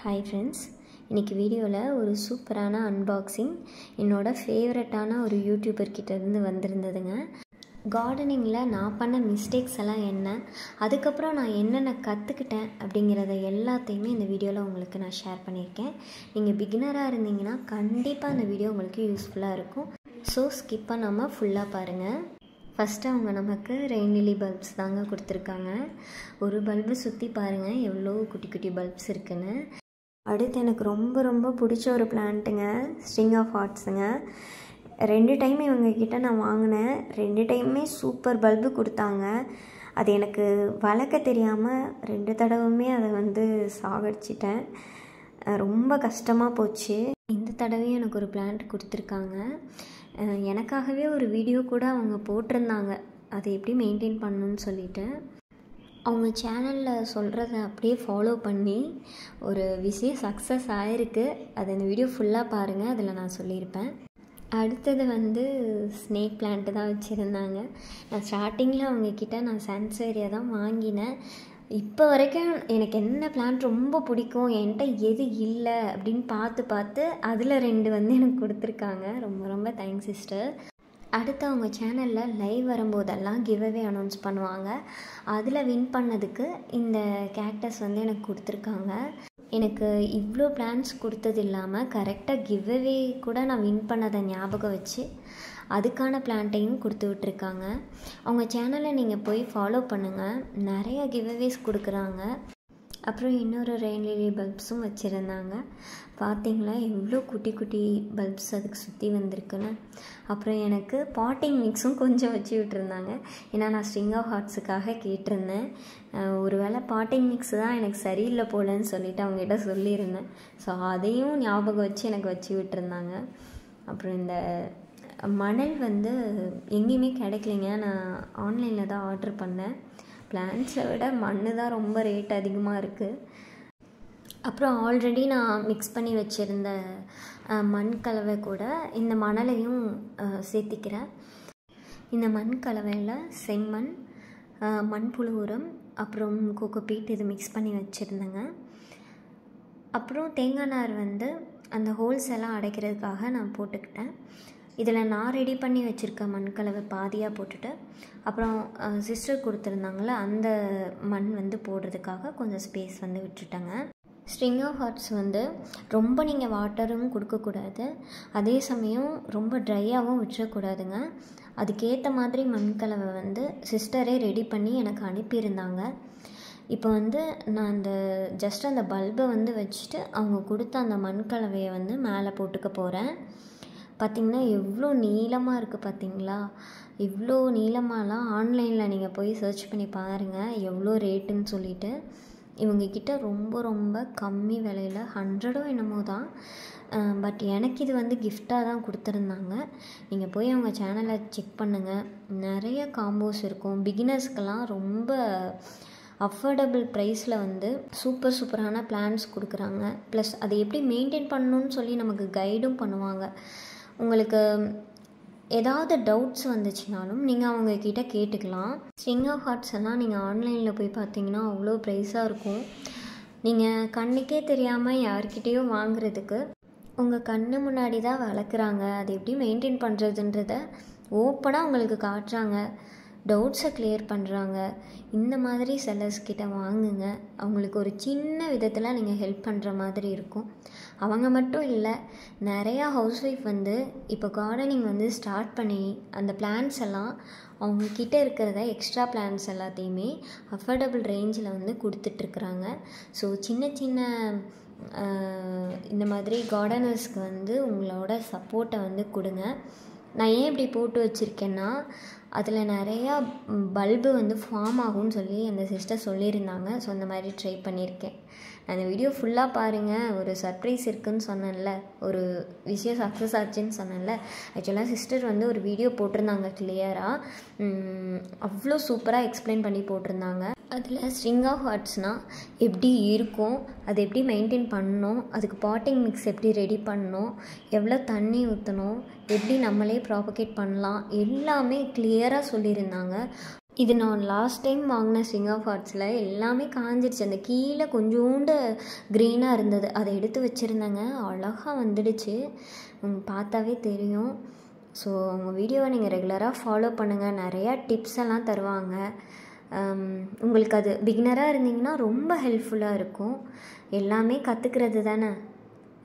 Hi friends, இன்றைக்கி வீடியோவில் ஒரு சூப்பரான அன்பாக்சிங் என்னோடய ஃபேவரட்டான ஒரு யூடியூபர்கிட்டேருந்து வந்திருந்ததுங்க. கார்டனிங்கில் நான் பண்ண மிஸ்டேக்ஸ் எல்லாம் என்ன, அதுக்கப்புறம் நான் என்னென்ன கற்றுக்கிட்டேன் அப்படிங்கிறத எல்லாத்தையுமே இந்த வீடியோவில் உங்களுக்கு நான் ஷேர் பண்ணியிருக்கேன். நீங்கள் பிகினராக இருந்தீங்கன்னா கண்டிப்பாக அந்த வீடியோ உங்களுக்கு யூஸ்ஃபுல்லாக இருக்கும். ஸோ ஸ்கிப் பண்ணாமல் ஃபுல்லாக பாருங்கள். ஃபஸ்ட்டு அவங்க நமக்கு ரெயின் லில்லி பல்ப்ஸ் தாங்க கொடுத்துருக்காங்க. ஒரு பல்பு சுற்றி பாருங்கள் எவ்வளோ குட்டி குட்டி பல்ப்ஸ் இருக்குன்னு. அடுத்து எனக்கு ரொம்ப ரொம்ப பிடிச்ச ஒரு பிளான்ட்டுங்க, ஸ்ட்ரிங் ஆஃப் ஹார்ட்ஸுங்க. 2 டைம் இவங்கக்கிட்ட நான் வாங்கினேன். 2 டைமுமே சூப்பர் பல்பு கொடுத்தாங்க. அது எனக்கு வளர்க்க தெரியாமல் 2 தடவுமே அதை சாகடிச்சிட்டேன். ரொம்ப கஷ்டமாக போச்சு. இந்த தடவையும் எனக்கு ஒரு பிளான்ட் கொடுத்துருக்காங்க. எனக்காகவே ஒரு வீடியோ கூட அவங்க போட்டிருந்தாங்க, அதை எப்படி மெயின்டைன் பண்ணணுன்னு சொல்லிட்டு. அவங்க சேனலில் சொல்கிறத அப்படியே ஃபாலோ பண்ணி ஒரு விஷயம் சக்ஸஸ் ஆகிருக்கு. அது இந்த வீடியோ ஃபுல்லாக பாருங்கள், அதில் நான் சொல்லியிருப்பேன். அடுத்தது ஸ்னேக் பிளான்ட்டு தான் வச்சுருந்தாங்க. நான் ஸ்டார்டிங்கில் அவங்கக்கிட்ட நான் சான்சேரியா தான் வாங்கினேன். இப்போ வரைக்கும் எனக்கு என்ன பிளான்ட் ரொம்ப பிடிக்கும், என்கிட்ட எது இல்லை அப்படின்னு பார்த்து அதில் 2 எனக்கு கொடுத்துருக்காங்க. ரொம்ப ரொம்ப தேங்க்ஸ் சிஸ்டர். அடுத்து அவங்க சேனலில் லைவ் வரும்போதெல்லாம் கிவ்அவே அனௌன்ஸ் பண்ணுவாங்க. அதில் வின் பண்ணதுக்கு இந்த கேக்டஸ் எனக்கு கொடுத்துருக்காங்க. எனக்கு இவ்வளோ பிளான்ஸ் கொடுத்தது இல்லாமல் கரெக்டாக கிவ்அவே கூட நான் வின் பண்ணதை ஞாபகம் வச்சு அதுக்கான பிளான்ட்டையும் கொடுத்து விட்டுருக்காங்க. அவங்க சேனலை நீங்கள் போய் ஃபாலோ பண்ணுங்கள், நிறைய கிவ்அவேஸ் கொடுக்குறாங்க. அப்புறம் இன்னொரு ரெயின் லில்லி பல்ப்ஸும் வச்சுருந்தாங்க. பார்த்தீங்களா எவ்வளோ குட்டி குட்டி பல்ப்ஸ் அதுக்கு சுற்றி வந்திருக்குன்னு. அப்புறம் எனக்கு பாட்டிங் மிக்ஸும் கொஞ்சம் வச்சு விட்டுருந்தாங்க. ஏன்னா நான் ஸ்ட்ரிங் ஆஃப் ஹார்ட்ஸுக்காக கேட்டிருந்தேன். ஒரு வேளை பாட்டிங் மிக்ஸ் தான் எனக்கு சரியில்லை போலன்னு சொல்லிவிட்டு அவங்ககிட்ட சொல்லியிருந்தேன். ஸோ அதையும் ஞாபகம் வச்சு எனக்கு வச்சு விட்டுருந்தாங்க. அப்புறம் இந்த மணல் எங்கேயுமே கிடைக்கலைங்க. நான் ஆன்லைனில் தான் ஆர்டர் பண்ணேன். பிளான்ட்ஸை விட மண் தான் ரொம்ப ரேட் அதிகமாக இருக்குது. அப்புறம் ஆல்ரெடி நான் மிக்ஸ் பண்ணி வச்சுருந்த மண் கலவை கூட இந்த மணலையும் சேர்த்திக்கிறேன். இந்த மண் கலவையில் செம்மண், மண்புழு உரம், அப்புறம் கோகோபீட் இது மிக்ஸ் பண்ணி வச்சுருந்தேங்க. அப்புறம் தேங்காய் நார் அந்த ஹோல்ஸ் எல்லாம் அடைக்கிறதுக்காக நான் போட்டுக்கிட்டேன். இதில் நான் ரெடி பண்ணி வச்சுருக்க மண் கலவை பாதியாக போட்டுட்டு, அப்புறம் சிஸ்டர் கொடுத்துருந்தாங்கள அந்த மண் போடுறதுக்காக கொஞ்சம் ஸ்பேஸ் விட்டுட்டேங்க. ஸ்ட்ரிங் ஆஃப் ஹார்ட்ஸ் ரொம்ப நீங்கள் வாட்டரும் கொடுக்கக்கூடாது, அதே சமயம் ரொம்ப ட்ரையாகவும் விட்டுறக்கூடாதுங்க. அதுக்கேற்ற மாதிரி மண் கலவை சிஸ்டரே ரெடி பண்ணி எனக்கு அனுப்பியிருந்தாங்க. இப்போ நான் ஜஸ்ட் அந்த பல்பை வச்சுட்டு அவங்க கொடுத்த அந்த மண் கலவையை மேலே போட்டுக்க போகிறேன். பார்த்திங்கன்னா எவ்வளோ நீளமாக இருக்குது பார்த்தீங்களா. இவ்வளோ நீளமாலாம் ஆன்லைனில் நீங்கள் போய் சர்ச் பண்ணி பாருங்கள் எவ்வளோ ரேட்டுன்னு சொல்லிவிட்டு. இவங்கக்கிட்ட ரொம்ப ரொம்ப கம்மி விலையில் 100 என்னமோ தான். பட் எனக்கு இது கிஃப்டாக தான் கொடுத்துருந்தாங்க. நீங்கள் போய் அவங்க சேனலை செக் பண்ணுங்கள், நிறைய காம்போஸ் இருக்கும். பிகினர்ஸ்க்கெல்லாம் ரொம்ப அஃபோர்டபுள் ப்ரைஸில் சூப்பரான பிளான்ஸ் கொடுக்குறாங்க. ப்ளஸ் அதை எப்படி மெயின்டைன் பண்ணணுன்னு சொல்லி நமக்கு கைடும் பண்ணுவாங்க. உங்களுக்கு ஏதாவது டவுட்ஸ் வந்துச்சுனாலும் நீங்கள் அவங்கக்கிட்ட கேட்டுக்கலாம். ஸ்ட்ரிங் ஆஃப் ஹார்ட்ஸ் எல்லாம் நீங்கள் ஆன்லைனில் போய் பார்த்தீங்கன்னா அவ்வளோ ப்ரைஸாக இருக்கும். நீங்கள் கண்ணுக்கே தெரியாமல் யார்கிட்டேயோ வாங்குறதுக்கு உங்கள் கண்ணு முன்னாடி தான் வளர்க்குறாங்க. அது எப்படி மெயின்டைன் பண்ணுறதுன்றத ஓப்பனாக உங்களுக்கு காட்டுறாங்க, டவுட்ஸை கிளியர் பண்ணுறாங்க. இந்த மாதிரி செல்லர்ஸ்கிட்ட வாங்குங்க. அவங்களுக்கு ஒரு சின்ன விதத்தில் நீங்கள் ஹெல்ப் பண்ணுற மாதிரி இருக்கும். அவங்க மட்டும் இல்லை, நிறையா ஹவுஸ் ஒய்ஃப் இப்போ கார்டனிங் ஸ்டார்ட் பண்ணி அந்த பிளான்ஸ் எல்லாம் அவங்கக்கிட்ட இருக்கிறத எக்ஸ்ட்ரா பிளான்ஸ் எல்லாத்தையுமே அஃபோர்டபுள் ரேஞ்சில் கொடுத்துட்ருக்குறாங்க. ஸோ சின்ன சின்ன இந்த மாதிரி கார்டனர்ஸ்க்கு உங்களோட சப்போர்ட்டை கொடுங்க. நான் ஏன் இப்படி போட்டு வச்சுருக்கேன்னா, அதில் நிறையா பல்பு ஃபார்ம் ஆகும்னு சொல்லி அந்த சிஸ்டர் சொல்லியிருந்தாங்க. ஸோ அந்த மாதிரி ட்ரை பண்ணியிருக்கேன். அந்த வீடியோ ஃபுல்லாக பாருங்கள். ஒரு சர்ப்ரைஸ் இருக்குதுன்னு சொன்னேன்ல, ஒரு விஷயம் சக்ஸஸ் ஆச்சுன்னு சொன்னேன்ல. ஆக்சுவலாக சிஸ்டர் ஒரு வீடியோ போட்டிருந்தாங்க கிளியராக, அவ்வளோ சூப்பராக எக்ஸ்பிளைன் பண்ணி போட்டிருந்தாங்க. அதில் ஸ்ட்ரிங் ஆஃப் ஹார்ட்ஸ்னால் எப்படி இருக்கும், அதை எப்படி மெயின்டைன் பண்ணணும், அதுக்கு பாட்டிங் மிக்ஸ் எப்படி ரெடி பண்ணணும், எவ்வளோ தண்ணி ஊற்றணும், எப்படி நம்மளே ப்ராபகேட் பண்ணலாம், எல்லாமே கிளியராக சொல்லியிருந்தாங்க. இது நான் லாஸ்ட் டைம் வாங்கின ஸ்ட்ரிங் ஆஃப் ஹார்ட்ஸில் எல்லாமே காஞ்சிருச்சு. அந்த கீழே கொஞ்சோண்டு க்ரீனாக இருந்தது, அதை எடுத்து வச்சுருந்தேங்க. அழகாக வந்துடுச்சு, பார்த்தாவே தெரியும். ஸோ அவங்க வீடியோவை நீங்கள் ரெகுலராக ஃபாலோ பண்ணுங்கள், நிறையா டிப்ஸ் எல்லாம் தருவாங்க. உங்களுக்கு அது பிகினராக இருந்தீங்கன்னா ரொம்ப ஹெல்ப்ஃபுல்லாக இருக்கும். எல்லாமே கற்றுக்கிறது தானே.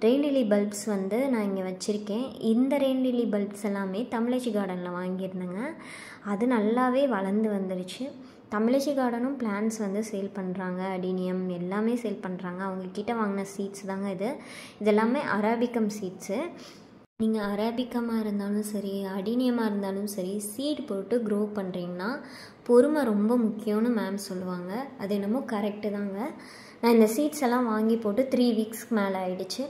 ரெயின் லில்லி பல்ப்ஸ் வந்து நான் இங்கே வச்சுருக்கேன். இந்த ரெயின் லில்லி பல்ப்ஸ் எல்லாமே தமிழச்சி கார்டனில் வாங்கியிருந்தேங்க. அது நல்லாவே வளர்ந்து வந்துடுச்சு. தமிழச்சி கார்டனும் பிளான்ஸ் வந்து சேல் பண்ணுறாங்க, அடினியம் எல்லாமே சேல் பண்ணுறாங்க. அவங்கக்கிட்ட வாங்கின சீட்ஸ் தாங்க இதெல்லாமே அராபிக்கம் சீட்ஸு. நீங்கள் அராபிக்கமாக இருந்தாலும் சரி, அடினியமாக இருந்தாலும் சரி, சீட் போட்டு க்ரோ பண்ணுறீங்கன்னா பொறுமை ரொம்ப முக்கியம்னு மேம் சொல்லுவாங்க. அது என்னமோ கரெக்டு தாங்க. நான் இந்த சீட்ஸ் எல்லாம் வாங்கி போட்டு 3 வீக்ஸ்க்கு மேலே ஆகிடுச்சு.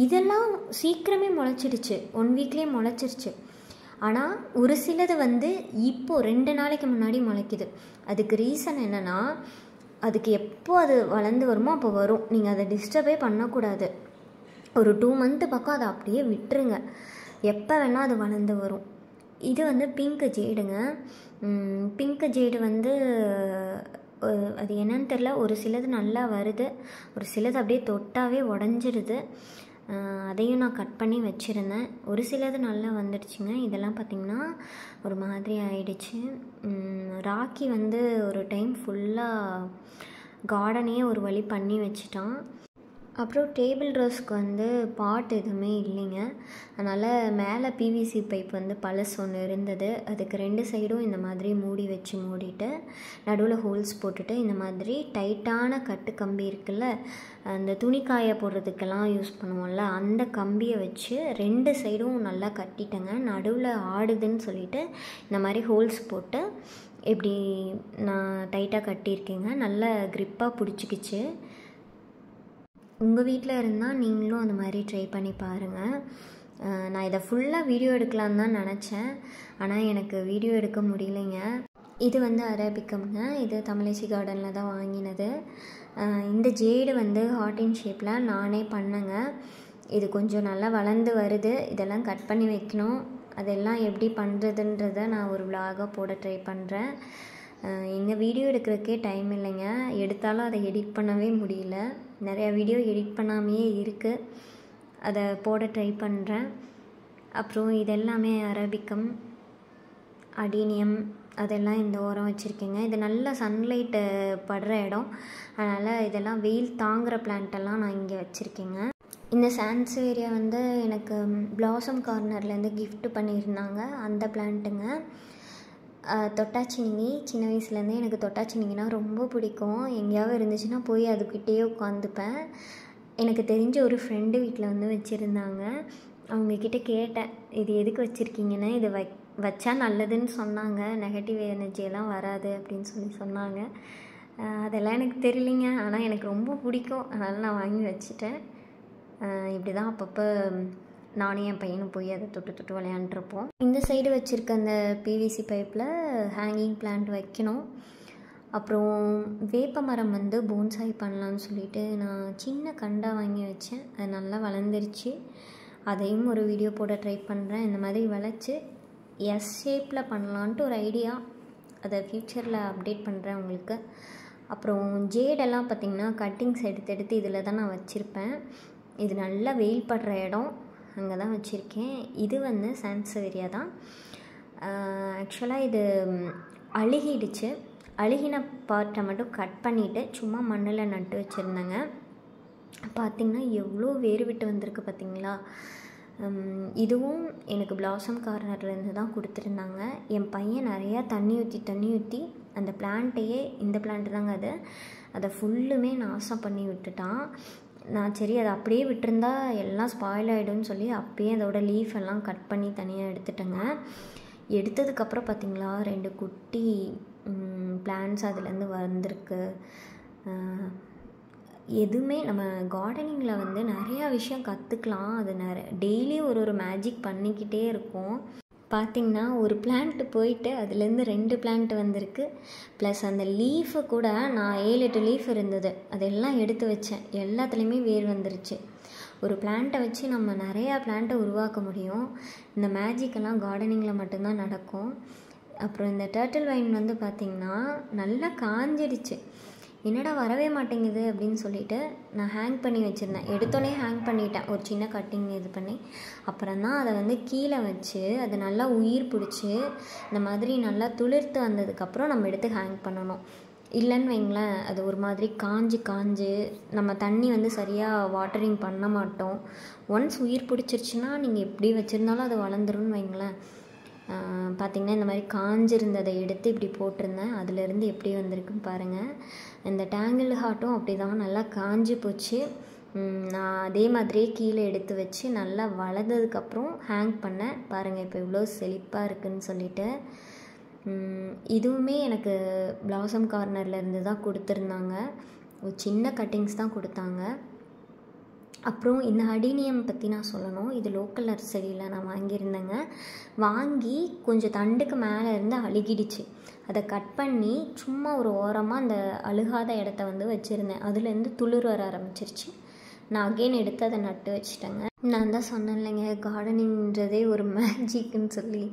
இதெல்லாம் சீக்கிரமே முளைச்சிடுச்சு, 1 வீக்லேயே முளைச்சிருச்சு. ஆனால் ஒரு சிலது வந்து இப்போது 2 நாளைக்கு முன்னாடி முளைக்குது. அதுக்கு ரீசன் என்னென்னா, அதுக்கு எப்போ அது வளர்ந்து வருமோ அப்போ வரும். நீங்கள் அதை டிஸ்டர்பே பண்ணக்கூடாது. ஒரு 2 மந்த்து பக்கம் அதை அப்படியே விட்டுருங்க, எப்போ வேணால் அது வளர்ந்து வரும். இது வந்து பிங்க் ஜேடுங்க. பிங்க் ஜேடு வந்து அது என்னன்னு தெரில, ஒரு சிலது நல்லா வருது, ஒரு சிலது அப்படியே தொட்டாவே உடஞ்சிடுது. அதையும் நான் கட் பண்ணி வச்சுருந்தேன். ஒரு சிலது நல்லா வந்துடுச்சுங்க. இதெல்லாம் பார்த்திங்கன்னா ஒரு மாதிரி ஆயிடுச்சு. ராக்கி வந்து ஒரு டைம் ஃபுல்லாக கார்டனையே ஒரு வழி பண்ணி வச்சிட்டான். அப்புறம் டேபிள் ரோஸ்க்கு வந்து பாட் எதுவுமே இல்லைங்க. அதனால் மேலே பிவிசி பைப் வந்து பழசு ஒன்று இருந்தது. அதுக்கு 2 சைடும் இந்த மாதிரி மூடி வச்சு மூடிட்டு நடுவில் ஹோல்ஸ் போட்டுட்டு இந்த மாதிரி டைட்டான கட்டு கம்பி இருக்குல்ல, அந்த துணிக்காய போடுறதுக்கெல்லாம் யூஸ் பண்ணுவோம்ல, அந்த கம்பியை வச்சு 2 சைடும் நல்லா கட்டிட்டேங்க. நடுவில் ஆடுதுன்னு சொல்லிவிட்டு இந்த மாதிரி ஹோல்ஸ் போட்டு இப்படி நான் டைட்டாக கட்டியிருக்கேங்க. நல்லா க்ரிப்பாக பிடிச்சிக்கிச்சு. உங்கள் வீட்டில் இருந்தால் நீங்களும் அந்த மாதிரி ட்ரை பண்ணி பாருங்கள். நான் இதை ஃபுல்லாக வீடியோ எடுக்கலான்னு தான் நினச்சேன், ஆனால் எனக்கு வீடியோ எடுக்க முடியலைங்க. இது வந்து அரேபிக்கம்ங்க. இது தமிழச்சி கார்டனில் தான் வாங்கினது. இந்த ஜேடு வந்து ஹார்டின் ஷேப்பில் நானே பண்ணேங்க. இது கொஞ்சம் நல்லா வளர்ந்து வருது. இதெல்லாம் கட் பண்ணி வைக்கணும். அதெல்லாம் எப்படி பண்ணுறதுன்றதை நான் ஒரு விலாகாக போட ட்ரை பண்ணுறேன். எங்கள் வீடியோ எடுக்கிறதுக்கே டைம் இல்லைங்க. எடுத்தாலும் அதை எடிட் பண்ணவே முடியல. நிறையா வீடியோ எடிட் பண்ணாமையே இருக்குது, அதை போட ட்ரை பண்ணுறேன். அப்புறம் இதெல்லாமே அரபிக்கம், அடினியம் அதெல்லாம் இந்த ஓரம் வச்சுருக்கேங்க. இது நல்ல சன்லைட்டு படுற இடம், அதனால் இதெல்லாம் வெயில் தாங்குகிற பிளான்ட்டெல்லாம் நான் இங்கே வச்சுருக்கேங்க. இந்த சான்ஸ்வேரியா வந்து எனக்கு பிளாசம் கார்னர்லேருந்து கிஃப்ட் பண்ணியிருந்தாங்க, அந்த பிளான்ட்டுங்க. தொட்டாச்சினிங்கி, சின்ன வயசுலேருந்தே எனக்கு தொட்டாச்சினிங்கினா ரொம்ப பிடிக்கும். எங்கேயாவது இருந்துச்சுன்னா போய் அதுக்கிட்டேயே உட்காந்துப்பேன். எனக்கு தெரிஞ்ச ஒரு ஃப்ரெண்டு வீட்டில் வந்து வச்சுருந்தாங்க. அவங்கக்கிட்ட கேட்டேன், இது எதுக்கு வச்சுருக்கீங்கன்னு. இது வச்சா நல்லதுன்னு சொன்னாங்க, நெகட்டிவ் எனர்ஜியெல்லாம் வராது அப்படின்னு சொன்னாங்க. அதெல்லாம் எனக்கு தெரியலிங்க, ஆனால் எனக்கு ரொம்ப பிடிக்கும், அதனால் நான் வாங்கி வச்சுட்டேன். இப்படி தான் அப்பப்போ நானும் என் பையனும் போய் அதை தொட்டு விளையாண்டுருப்போம். இந்த சைடு வச்சுருக்க அந்த பிவிசி பைப்பில் ஹேங்கிங் பிளான்ட் வைக்கணும். அப்புறம் வேப்ப மரம் வந்து போன்சாய் பண்ணலான்னு சொல்லிட்டு நான் சின்ன கண்டாக வாங்கி வச்சேன். அது நல்லா வளர்ந்துருச்சு. அதையும் ஒரு வீடியோ போட ட்ரை பண்ணுறேன். இந்த மாதிரி வளைச்சி எஸ் ஷேப்பில் பண்ணலான்ட்டு ஒரு ஐடியா, அதை ஃப்யூச்சரில் அப்டேட் பண்ணுறேன் உங்களுக்கு. அப்புறம் ஜேடெல்லாம் பார்த்திங்கன்னா கட்டிங்ஸ் எடுத்து இதில் தான் நான் வச்சுருப்பேன். இது நல்லா வெயில் படுற இடம், அங்கே தான் வச்சுருக்கேன். இது வந்து சான்ஸ்வேரியா தான். ஆக்சுவலாக இது அழுகிடுச்சு. அழுகின பார்ட்டை மட்டும் கட் பண்ணிவிட்டு சும்மா மண்ணில் நட்டு வச்சுருந்தேங்க. பார்த்திங்கன்னா எவ்வளோ வேறு விட்டு வந்திருக்கு பார்த்திங்களா. இதுவும் எனக்கு பிளாசம் கார்னர்லேருந்து தான் கொடுத்துருந்தாங்க. என் பையன் நிறையா தண்ணி ஊற்றி அந்த பிளான்ட்டையே, இந்த பிளான்ட்டு தாங்க அதை ஃபுல்லுமே நாசம் பண்ணி விட்டுட்டான். நான் சரி அதை அப்படியே விட்டுருந்தா எல்லாம் ஸ்பாயில் ஆகிடும்னு சொல்லி அப்பயே அதோடய லீஃப் எல்லாம் கட் பண்ணி தனியாக எடுத்துட்டேங்க. எடுத்ததுக்கப்புறம் பார்த்திங்களா 2 குட்டி பிளான்ட்ஸ் அதுலேருந்து வந்திருக்கு. எதுவுமே நம்ம கார்டனிங்கில் வந்து நிறையா விஷயம் கற்றுக்கலாம். அது டெய்லி ஒரு மேஜிக் பண்ணிக்கிட்டே இருக்கும். பார்த்திங்கன்னா ஒரு பிளான்ட்டு போயிட்டு அதுலேருந்து 2 பிளான்ட் வந்திருக்கு. ப்ளஸ் அந்த லீஃபு கூட நான் 7-8 லீஃப் இருந்தது, அதெல்லாம் எடுத்து வச்சேன். எல்லாத்துலேயுமே வேர் வந்துருச்சு. ஒரு பிளான்ட்டை வச்சு நம்ம நிறையா பிளான்ட்டை உருவாக்க முடியும். இந்த மேஜிக்கெல்லாம் கார்டனிங்கில் மட்டும்தான் நடக்கும். அப்புறம் இந்த டர்ட்டில் வைன் வந்து பார்த்திங்கன்னா நல்லா காஞ்சிடுச்சு. என்னடா வரவே மாட்டேங்குது அப்படின்னு சொல்லிட்டு நான் ஹேங் பண்ணி வச்சுருந்தேன். எடுத்தோடனே ஹேங் பண்ணிட்டேன், ஒரு சின்ன கட்டிங் இது பண்ணி. அப்புறம் தான் அதை வந்து கீழே வச்சு அது நல்லா உயிர் பிடிச்சி இந்த மாதிரி நல்லா துளிர்த்து வந்ததுக்கப்புறம் நம்ம எடுத்து ஹேங் பண்ணணும். இல்லைன்னு வைங்களேன், அது ஒரு மாதிரி காஞ்சு நம்ம தண்ணி வந்து சரியாக வாட்டரிங் பண்ண மாட்டோம். ஒன்ஸ் உயிர் பிடிச்சிருச்சுன்னா நீங்கள் எப்படி வச்சுருந்தாலும் அது வளர்ந்துரும்னு வைங்களேன். பார்த்திங்கன்னா இந்த மாதிரி காஞ்சிருந்ததை எடுத்து இப்படி போட்டிருந்தேன். அதிலேருந்து எப்படி வந்திருக்குன்னு பாருங்கள். இந்த டேங்கிள் ஹார்ட்டும் அப்படி தான் நல்லா காஞ்சி போச்சு. நான் அதே மாதிரியே கீழே எடுத்து வச்சு நல்லா வளர்ந்ததுக்கப்புறம் ஹேங் பண்ணேன். பாருங்கள் இப்போ இவ்வளோ செழிப்பாக இருக்குதுன்னு சொல்லிட்டு. இதுவுமே எனக்கு பிளாசம் கார்னர்லேருந்து தான் கொடுத்துருந்தாங்க. ஒரு சின்ன கட்டிங்ஸ் தான் கொடுத்தாங்க. அப்புறம் இந்த அடினியம் பற்றி நான் சொல்லணும். இது லோக்கல் நர்சரியில் நான் வாங்கியிருந்தேங்க. வாங்கி கொஞ்சம் தண்டுக்கு மேலே இருந்து அழுகிடுச்சு. அதை கட் பண்ணி சும்மா ஒரு ஓரமாக அந்த அழுகாத இடத்த வந்து வச்சுருந்தேன். அதுலேருந்து துளிர் வர ஆரம்பிச்சிருச்சு. நான் அகெயின் எடுத்து அதை நட்டு வச்சுட்டேங்க. நான் தான் சொன்னேன் இல்லைங்க, கார்டனிங்கிறதே ஒரு மேஜிக்னு சொல்லி.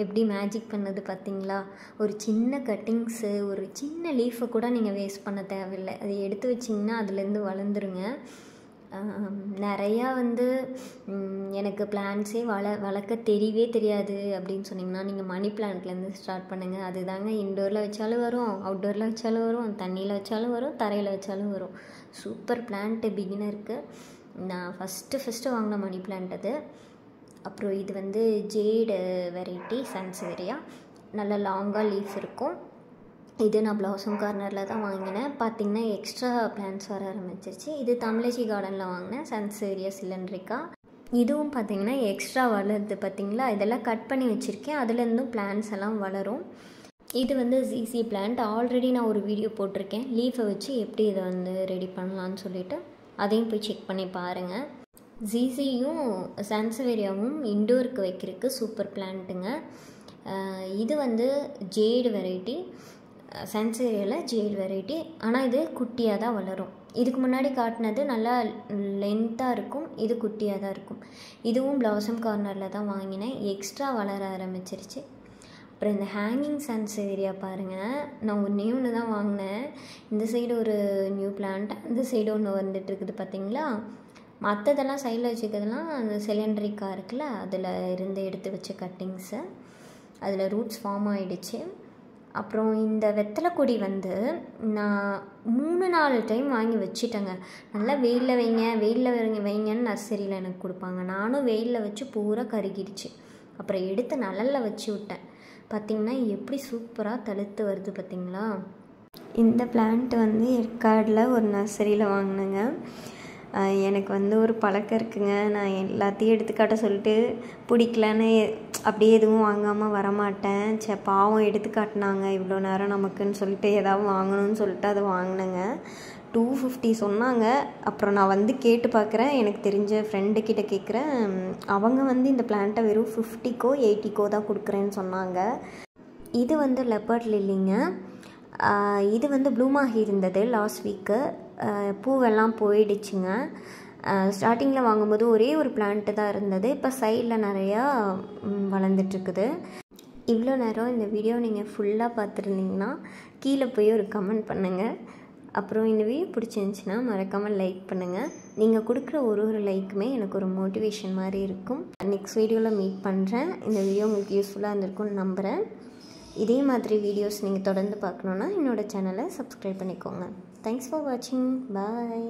எப்படி மேஜிக் பண்ணது பார்த்திங்களா? ஒரு சின்ன கட்டிங்ஸு, ஒரு சின்ன லீஃபை கூட நீங்கள் வேஸ்ட் பண்ண தேவையில்லை. அதை எடுத்து வச்சிங்கன்னா அதுலேருந்து வளர்ந்துருங்க. நிறையா வந்து எனக்கு பிளான்ட்ஸே வளர்க்க தெரியவே தெரியாது அப்படின்னு சொன்னிங்கன்னா நீங்கள் மணி பிளான்ட்லேருந்து ஸ்டார்ட் பண்ணுங்கள். அது தாங்க இன்டோரில் வச்சாலும் வரும், அவுட்டோரில் வச்சாலும் வரும், தண்ணியில் வச்சாலும் வரும், தரையில் வச்சாலும் வரும். சூப்பர் பிளான்ட்டு பிகினருக்கு. நான் ஃபஸ்ட்டு வாங்கின மணி பிளான்ட் அது. அப்புறம் இது வந்து ஜேடு வெரைட்டி சன்சேரியா, நல்ல லாங்காக லீஃப் இருக்கும். இது நான் பிளாசம் கார்னரில் தான் வாங்கினேன். பார்த்திங்கன்னா எக்ஸ்ட்ரா பிளான்ட்ஸ் வர ஆரம்பிச்சிருச்சு. இது தமிழச்சி கார்டனில் வாங்கினேன், சன்சேரியா சிலிண்ட்ரிக்கா. இதுவும் பார்த்திங்கன்னா எக்ஸ்ட்ரா வளருது பார்த்திங்களா. இதெல்லாம் கட் பண்ணி வச்சுருக்கேன், அதுலேருந்தும் பிளான்ட்ஸ் எல்லாம் வளரும். இது வந்து ஜிசி பிளான்ட். ஆல்ரெடி நான் ஒரு வீடியோ போட்டிருக்கேன் லீஃபை வச்சு எப்படி இதை வந்து ரெடி பண்ணலான்னு சொல்லிட்டு. அதையும் போய் செக் பண்ணி பாருங்கள். ஜிசியும் சான்சவேரியாவும் இண்டோருக்கு வைக்கிறதுக்கு சூப்பர் பிளான்ட்டுங்க. இது வந்து ஜேடு வெரைட்டி, சான்சேரியாவில் ஜேடு வெரைட்டி. ஆனால் இது குட்டியாக தான் வளரும். இதுக்கு முன்னாடி காட்டினது நல்லா லென்த்தாக இருக்கும், இது குட்டியாக தான் இருக்கும். இதுவும் பிளாசம் கார்னரில் தான் வாங்கினேன். எக்ஸ்ட்ரா வளர ஆரம்பிச்சிருச்சு. அப்புறம் இந்த ஹேங்கிங் சான்சேரியா பாருங்கள், நான் ஒன்று தான் வாங்கினேன். இந்த சைடு ஒரு நியூ பிளான்ட், இந்த சைடு ஒன்று வந்துட்டுருக்குது பார்த்திங்களா. மற்றதெல்லாம் சைடில் வச்சுக்கிறதுலாம் அந்த சிலிண்ட்ரிக்கா இருக்குல்ல, அதில் இருந்து எடுத்து வச்ச கட்டிங்ஸு. அதில் ரூட்ஸ் ஃபார்ம் ஆகிடுச்சு. அப்புறம் இந்த வெத்தலை கொடி வந்து நான் 3-4 டைம் வாங்கி வச்சுட்டேங்க. நல்லா வெயிலில் வைங்கன்னு நர்சரியில் எனக்கு கொடுப்பாங்க. நானும் வெயிலில் வச்சு பூரா கருகிடுச்சு. அப்புறம் எடுத்து நிழலில் வச்சு விட்டேன். பார்த்திங்கன்னா எப்படி சூப்பராக தழுத்து வருது பார்த்திங்களா. இந்த பிளான்ட் வந்து ஏற்காடில் ஒரு நர்சரியில் வாங்கினேங்க. எனக்கு வந்து ஒரு பழக்கம் இருக்குங்க, நான் எல்லாத்தையும் எடுத்துக்காட்ட சொல்லிட்டு பிடிக்கலன்னு அப்படியே எதுவும் வாங்காமல் வரமாட்டேன். பாவம் எடுத்துக்காட்டினாங்க இவ்வளோ நேரம் நமக்குன்னு சொல்லிட்டு ஏதாவது வாங்கணும்னு சொல்லிட்டு அதை வாங்கினேங்க. 250 சொன்னாங்க. அப்புறம் நான் வந்து கேட்டு பார்க்குறேன், எனக்கு தெரிஞ்ச ஃப்ரெண்டுக்கிட்ட கேட்குறேன். அவங்க வந்து இந்த பிளான்ட்டை வெறும் 50க்கோ 80க்கோ தான் கொடுக்குறேன்னு சொன்னாங்க. இது வந்து லெப்பர்ட் லில்லிங்க. இது வந்து ப்ளூமாகி இருந்தது லாஸ்ட் வீக்கு. பூவெல்லாம் போயிடுச்சுங்க. ஸ்டார்டிங்கில் வாங்கும்போது ஒரே ஒரு பிளான்ட்டு தான் இருந்தது. இப்போ சைடில் நிறையா வளர்ந்துட்டுருக்குது. இவ்வளோ நேரம் இந்த வீடியோ நீங்கள் ஃபுல்லாக பார்த்துருந்தீங்கன்னா கீழே போய் ஒரு கமெண்ட் பண்ணுங்கள். அப்புறம் இந்த வீடியோ பிடிச்சிருந்துச்சின்னா மறக்காமல் லைக் பண்ணுங்கள். நீங்கள் கொடுக்குற ஒரு லைக்குமே எனக்கு ஒரு மோட்டிவேஷன் மாதிரி இருக்கும். நெக்ஸ்ட் வீடியோவில் மீட் பண்ணுறேன். இந்த வீடியோ உங்களுக்கு யூஸ்ஃபுல்லாக இருந்திருக்கும்னு நம்புகிறேன். இதே மாதிரி வீடியோஸ் நீங்கள் தொடர்ந்து பார்க்கணுன்னா என்னோடய சேனலை சப்ஸ்கிரைப் பண்ணிக்கோங்க. தேங்க்ஸ் ஃபார் வாட்சிங். பாய்.